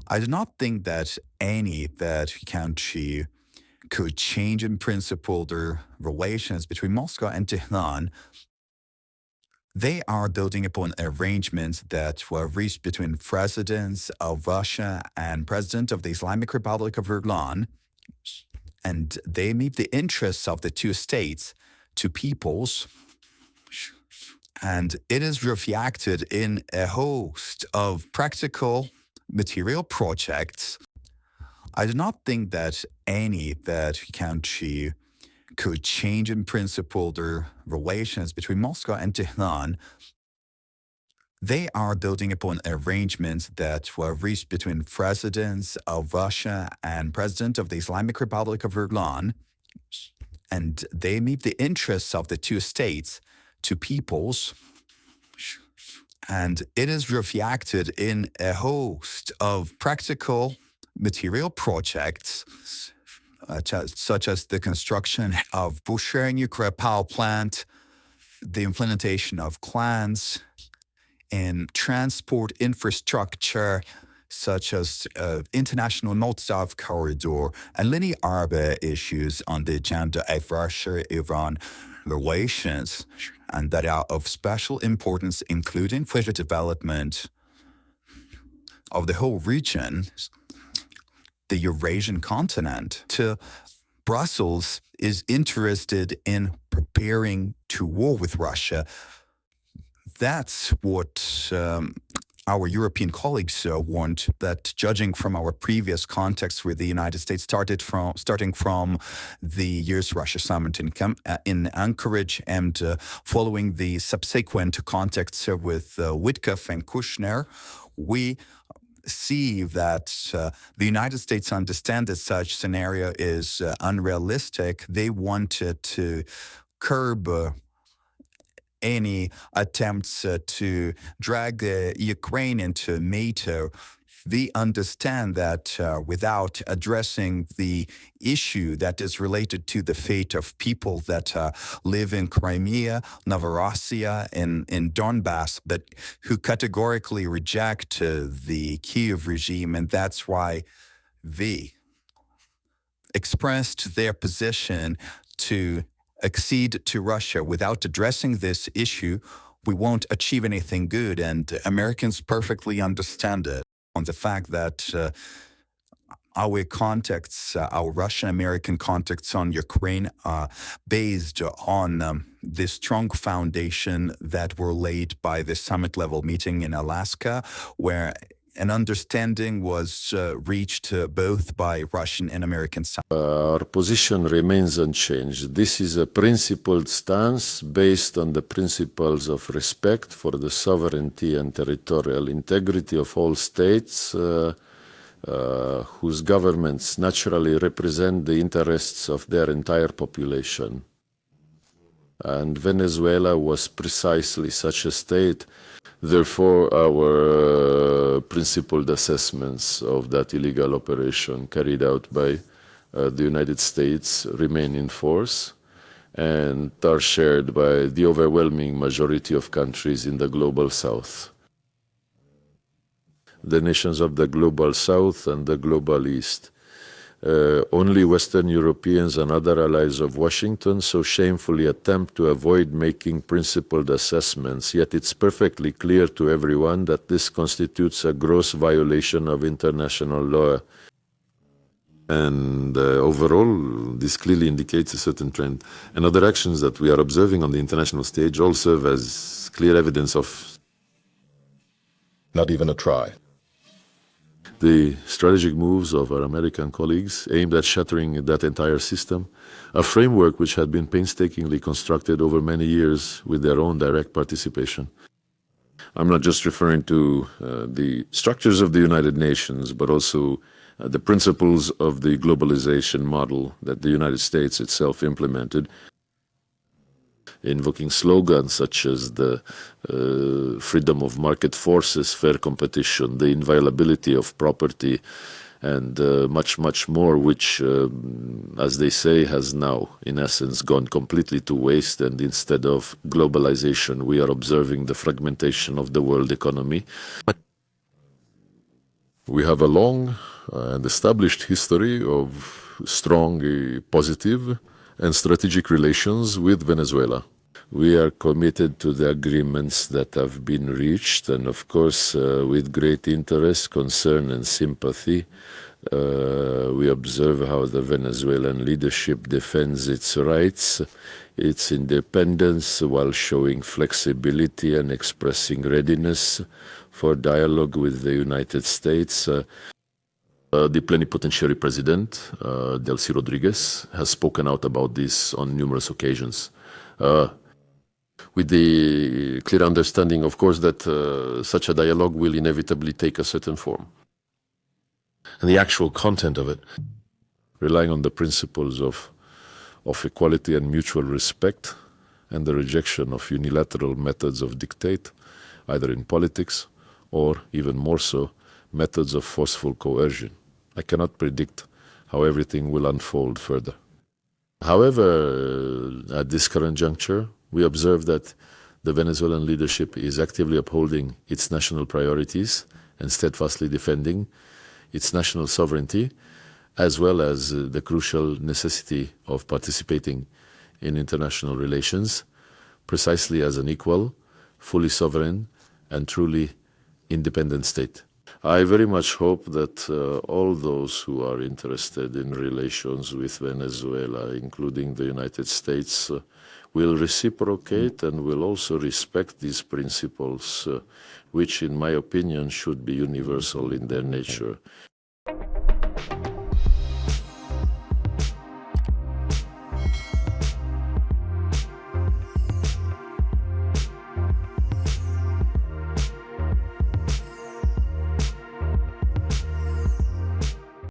I do not think that any that country could change in principle the relations between Moscow and Tehran. They are building upon arrangements that were reached between presidents of Russia and president of the Islamic Republic of Iran, and they meet the interests of the two states, two peoples, and it is reflected in a host of practical material projects. I do not think that any that country could change in principle the relations between Moscow and Tehran. They are building upon arrangements that were reached between presidents of Russia and president of the Islamic Republic of Iran, and they meet the interests of the two states, two peoples, and it is reflected in a host of practical material projects, such as the construction of Bushehr nuclear power plant, the implementation of clans, in transport infrastructure, such as international North-South corridor, and many other issues on the agenda of Russia-Iran relations, and that are of special importance, including for the development of the whole region, the Eurasian continent. Brussels is interested in preparing to war with Russia. That's what our European colleagues want, that judging from our previous context with the United States, starting from the year's Russia summit in Anchorage and following the subsequent contacts with Witkoff and Kushner, we see that the United States understand that such scenario is unrealistic. They wanted to curb any attempts to drag Ukraine into NATO. We understand that without addressing the issue that is related to the fate of people that live in Crimea, Novorossiya, in Donbass, but who categorically reject the Kiev regime, and that's why they expressed their position to accede to Russia. Without addressing this issue, we won't achieve anything good, and Americans perfectly understand it. On the fact that our contacts, our Russian-American contacts on Ukraine are based on the strong foundation that were laid by the summit-level meeting in Alaska, where an understanding was reached both by Russian and American sides. Our position remains unchanged. This is a principled stance based on the principles of respect for the sovereignty and territorial integrity of all states, whose governments naturally represent the interests of their entire population. And Venezuela was precisely such a state. Therefore, our principled assessments of that illegal operation carried out by the United States remain in force and are shared by the overwhelming majority of countries in the Global South. The nations of the Global South and the Global East. Only Western Europeans and other allies of Washington so shamefully attempt to avoid making principled assessments, yet it's perfectly clear to everyone that this constitutes a gross violation of international law. And overall, this clearly indicates a certain trend. And other actions that we are observing on the international stage all serve as clear evidence of not even a try. The strategic moves of our American colleagues aimed at shattering that entire system, a framework which had been painstakingly constructed over many years with their own direct participation. I'm not just referring to the structures of the United Nations, but also the principles of the globalization model that the United States itself implemented, invoking slogans such as the freedom of market forces, fair competition, the inviolability of property, and much, much more, which, as they say, has now, in essence, gone completely to waste. And instead of globalization, we are observing the fragmentation of the world economy. We have a long and established history of strong, positive and strategic relations with Venezuela. We are committed to the agreements that have been reached, and of course, with great interest, concern and sympathy, we observe how the Venezuelan leadership defends its rights, its independence, while showing flexibility and expressing readiness for dialogue with the United States. The plenipotentiary president, Delcy Rodriguez, has spoken out about this on numerous occasions. With the clear understanding, of course, that such a dialogue will inevitably take a certain form. And the actual content of it, relying on the principles of equality and mutual respect, and the rejection of unilateral methods of dictate, either in politics or, even more so, methods of forceful coercion. I cannot predict how everything will unfold further. However, at this current juncture, we observe that the Venezuelan leadership is actively upholding its national priorities and steadfastly defending its national sovereignty, as well as the crucial necessity of participating in international relations, precisely as an equal, fully sovereign, and truly independent state. I very much hope that all those who are interested in relations with Venezuela, including the United States, will reciprocate and will also respect these principles, which, in my opinion, should be universal in their nature.